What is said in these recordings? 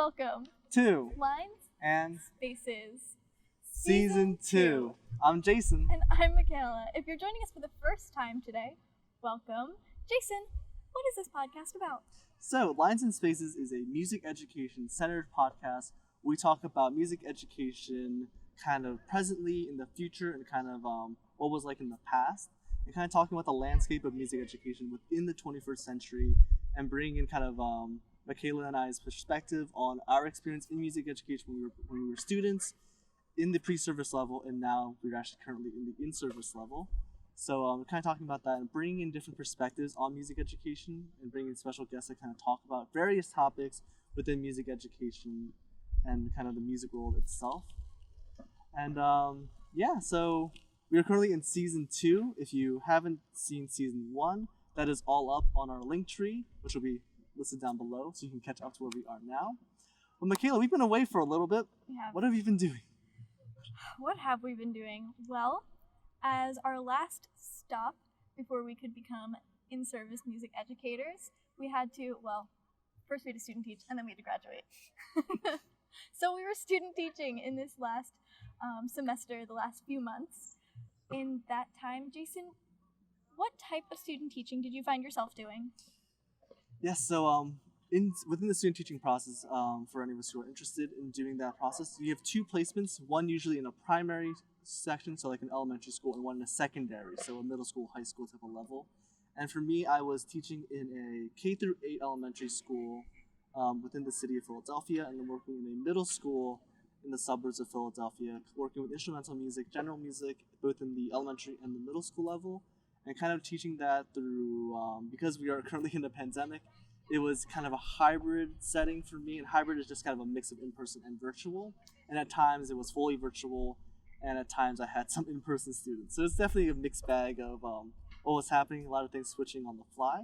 Welcome to Lines, and Spaces, Season 2. I'm Jason. And I'm Michaela. If you're joining us for the first time today, welcome. Jason, what is this podcast about? So, Lines and Spaces is a music education centered podcast. We talk about music education kind of presently, in the future, and kind of what was like in the past, and kind of talking about the landscape of music education within the 21st century, and bringing in kind of Michaela and I's perspective on our experience in music education when we were students in the pre-service level, and now we're actually currently in the in-service level. So we're kind of talking about that and bringing in different perspectives on music education and bringing in special guests that kind of talk about various topics within music education and kind of the music world itself. And so we are currently in Season 2. If you haven't seen Season 1, that is all up on our Linktree, which will be listed down below, so you can catch up to where we are now. Well, Michaela, we've been away for a little bit. What have you been doing? What have we been doing? Well, as our last stop before we could become in-service music educators, we had to, first we had to student teach, and then we had to graduate. So we were student teaching in this last semester, the last few months. In that time, Jason, what type of student teaching did you find yourself doing? Yes, so within the student teaching process, for any of us who are interested in doing that process, you have two placements, one usually in a primary section, so like an elementary school, and one in a secondary, so a middle school, high school type of level. And for me, I was teaching in a K through 8 elementary school within the city of Philadelphia, and then working in a middle school in the suburbs of Philadelphia, working with instrumental music, general music, both in the elementary and the middle school level, and kind of teaching that through, because we are currently in a pandemic, it was kind of a hybrid setting for me, and hybrid is just kind of a mix of in-person and virtual, and at times it was fully virtual, and at times I had some in-person students. So it's definitely a mixed bag of what was happening, a lot of things switching on the fly.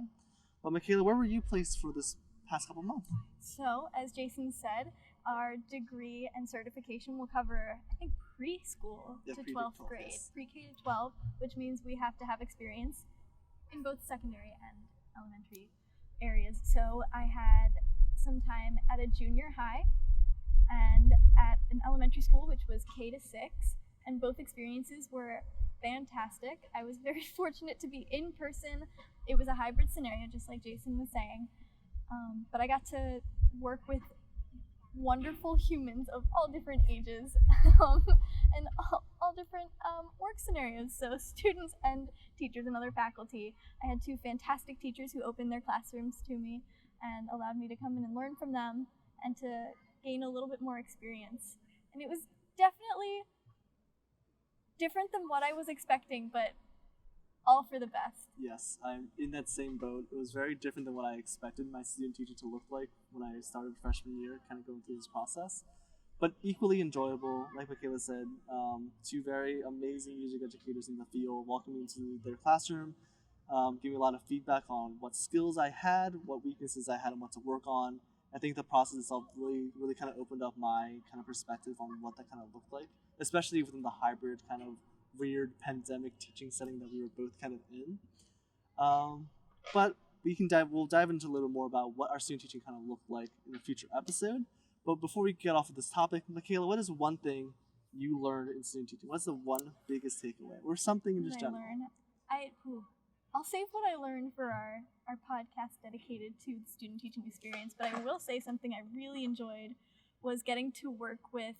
But Michaela, where were you placed for this past couple months? So, as Jason said, our degree and certification will cover, I think, preschool to 12th grade, yes. Pre-K to 12, which means we have to have experience in both secondary and elementary areas. So I had some time at a junior high and at an elementary school, which was K to 6, and both experiences were fantastic. I was very fortunate to be in person. It was a hybrid scenario, just like Jason was saying, but I got to work with wonderful humans of all different ages and all different work scenarios, so students and teachers and other faculty. I had two fantastic teachers who opened their classrooms to me and allowed me to come in and learn from them and to gain a little bit more experience. And it was definitely different than what I was expecting, but all for the best. Yes, I'm in that same boat. It was very different than what I expected my student teaching to look like when I started freshman year, kind of going through this process. But equally enjoyable, like Michaela said, two very amazing music educators in the field welcoming me into their classroom, giving a lot of feedback on what skills I had, what weaknesses I had, and what to work on. I think the process itself really kind of opened up my kind of perspective on what that kind of looked like, especially within the hybrid kind of weird pandemic teaching setting that we were both kind of in. But we'll dive into a little more about what our student teaching kind of looked like in a future episode. But before we get off of this topic, Michaela, what is one thing you learned in student teaching? What's the one biggest takeaway, or something in just general? I'll save what I learned for our podcast dedicated to the student teaching experience, but I will say something I really enjoyed was getting to work with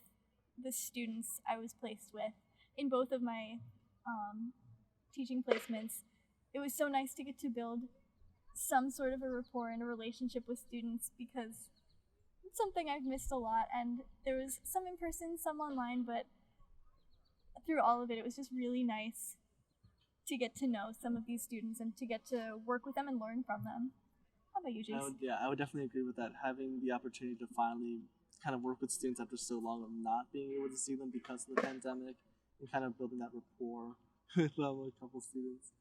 the students I was placed with in both of my teaching placements. It was so nice to get to build some sort of a rapport and a relationship with students, because it's something I've missed a lot, and there was some in person, some online, but through all of it, it was just really nice to get to know some of these students and to get to work with them and learn from them. How about you, Jason? I would definitely agree with that. Having the opportunity to finally kind of work with students after so long of not being able to see them because of the pandemic, and kind of building that rapport with a couple students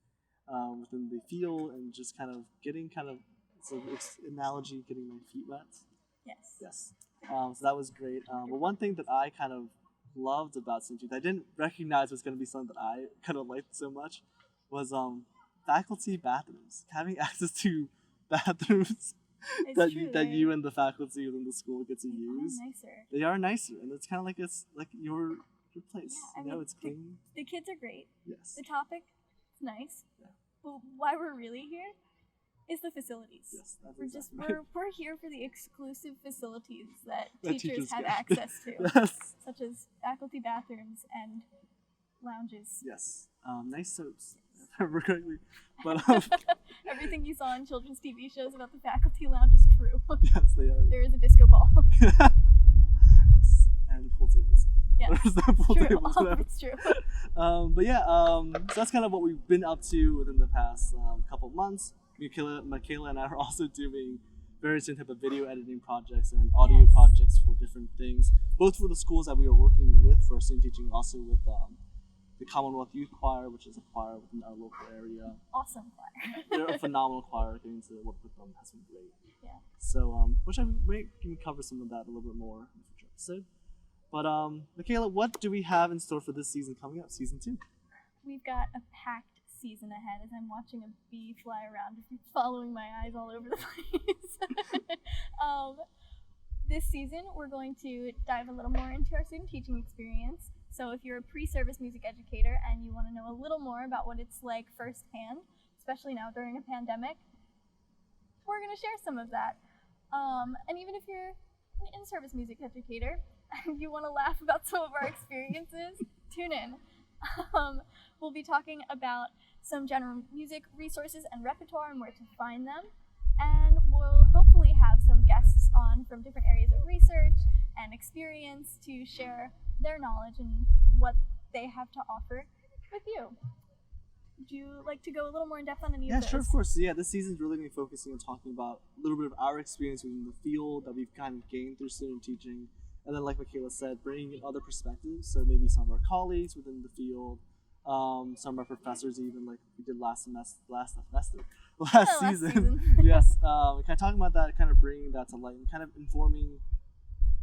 within the field, and just kind of getting analogy, getting my feet wet. Yes. So that was great. But one thing that I kind of loved about student teaching, I didn't recognize was going to be something that I kind of liked so much, was faculty bathrooms. Having access to bathrooms that you and the faculty within the school get to use. Nicer. They are nicer, and it's kind of like your place. Yeah, it's clean. The kids are great. Yes. The topic is nice. Yeah. But why we're really here is the facilities. Yes, we're here for the exclusive facilities that teachers have get. access to, Yes. such as faculty bathrooms and lounges. Yes. Nice soaps. Correctly. But everything you saw in children's TV shows about the faculty lounge is true. Yes, they are. There is a disco ball. Yes. And pool tables. Yeah, There's the pool true. tables. All of it's true. But yeah, so that's kind of what we've been up to within the past couple months. Michaela and I are also doing various different type of video editing projects and audio projects for different things, both for the schools that we are working with for student teaching, also with the Commonwealth Youth Choir, which is a choir within our local area. Awesome choir. They're a phenomenal choir. Getting to work with them has been great. Yeah. So, which I may can cover some of that a little bit more in the future episode. But Michaela, what do we have in store for this season coming up, season 2? We've got a packed season ahead as I'm watching a bee fly around. If you're following my eyes all over the place. This season, we're going to dive a little more into our student teaching experience. So if you're a pre-service music educator and you want to know a little more about what it's like firsthand, especially now during a pandemic, we're going to share some of that. And even if you're an in-service music educator and you want to laugh about some of our experiences, tune in. We'll be talking about some general music resources and repertoire and where to find them. And we'll hopefully have some guests on from different areas of research and experience to share their knowledge and what they have to offer with you. Would you like to go a little more in depth on any of those? Yeah, sure, of course. So yeah, this season's really going to be focusing on talking about a little bit of our experience within the field that we've kind of gained through student teaching. And then, like Michaela said, bringing in other perspectives. So maybe some of our colleagues within the field, some of our professors, even like we did last season. Yes, kind of talking about that, kind of bringing that to light, and kind of informing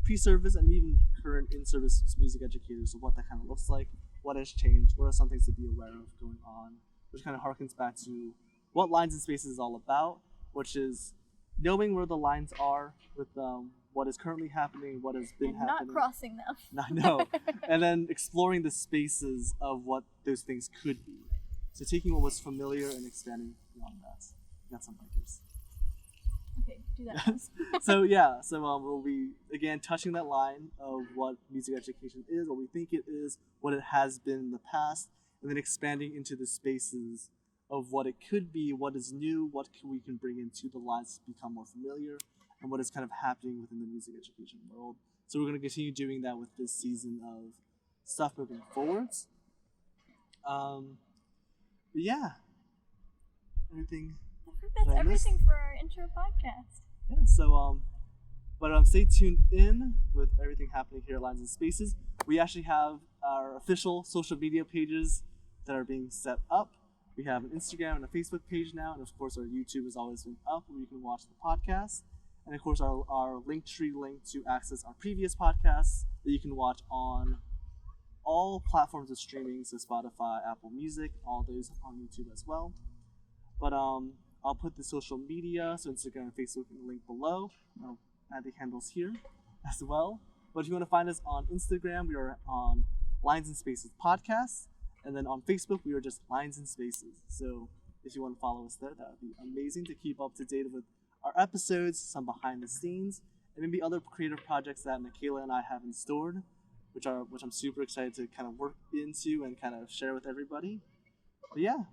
pre-service and even current in-service music educators of what that kind of looks like, what has changed, what are some things to be aware of going on, which kind of harkens back to what Lines and Spaces is all about, which is knowing where the lines are with what is currently happening, what has been happening. Not crossing them. I know. And then exploring the spaces of what those things could be. So taking what was familiar and expanding beyond that. Got some bikers. Okay, do that. So we'll be, again, touching that line of what music education is, what we think it is, what it has been in the past, and then expanding into the spaces of what it could be, what is new, what we can bring into the lines to become more familiar, and what is kind of happening within the music education world. So we're going to continue doing that with this season of stuff moving forwards. But yeah, everything. I think that's everything for our intro podcast. Yeah, so stay tuned in with everything happening here at Lines and Spaces. We actually have our official social media pages that are being set up. We have an Instagram and a Facebook page now, and of course our YouTube has always been up where you can watch the podcast. And of course our Linktree link to access our previous podcasts that you can watch on all platforms of streaming, so Spotify, Apple Music, all those on YouTube as well. But I'll put the social media, so Instagram and Facebook, in the link below. I'll add the handles here as well. But if you want to find us on Instagram, we are on Lines and Spaces Podcast. And then on Facebook, we are just Lines and Spaces. So if you want to follow us there, that would be amazing to keep up to date with our episodes, some behind the scenes, and maybe other creative projects that Michaela and I have in store, which I'm super excited to kind of work into and kind of share with everybody.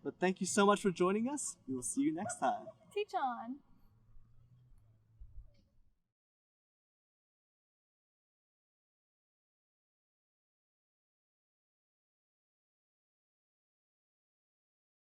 But thank you so much for joining us. We will see you next time. Teach on.